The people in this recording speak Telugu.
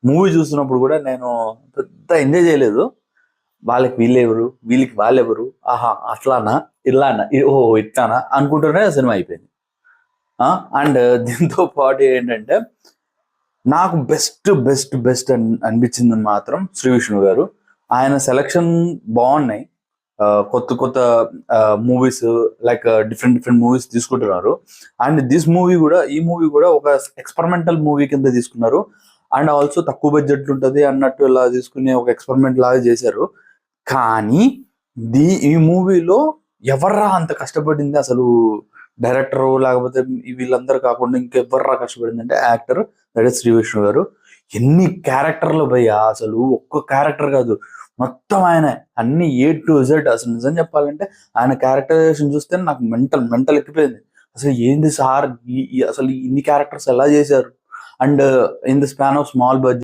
మూవీ చూస్తున్నప్పుడు కూడా నేను పెద్ద ఎంజాయ్ చేయలేదు. వాళ్ళకి వీళ్ళెవరు, వీళ్ళకి వాళ్ళెవరు, ఆహా అట్లానా, ఇలానా, ఓహో ఇట్లానా అనుకుంటూనే సినిమా అయిపోయింది. అండ్ దీంతో పాటు ఏంటంటే నాకు బెస్ట్ బెస్ట్ బెస్ట్ అనిపించింది మాత్రం శ్రీ విష్ణు గారు. ఆయన సెలక్షన్ బాగున్నాయి. కొత్త కొత్త movies, like different different movies తీసుకుంటున్నారు. అండ్ ఈ మూవీ కూడా ఒక ఎక్స్పెరిమెంటల్ మూవీ కింద తీసుకున్నారు. అండ్ ఆల్సో తక్కువ బడ్జెట్ ఉంటుంది అన్నట్టు ఇలా తీసుకునే ఒక ఎక్స్పెరిమెంట్ లాగా చేశారు. కానీ ఈ మూవీలో ఎవర్రా అంత కష్టపడింది అసలు? డైరెక్టర్ లేకపోతే వీళ్ళందరూ కాకుండా ఇంకెవర్రా కష్టపడింది అంటే actor, that is Shri Vishnu గారు. ఎన్ని క్యారెక్టర్లు భయ్యా, అసలు ఒక్క క్యారెక్టర్ కాదు, మొత్తం ఆయన అన్ని A to Z. అసలు నిజం చెప్పాలంటే ఆయన క్యారెక్టరైజేషన్ చూస్తే నాకు మెంటల్ ఎక్కిపోయింది. అసలు ఏంది సార్, అసలు ఇన్ని క్యారెక్టర్స్ ఎలా చేశారు? And in the span of small budget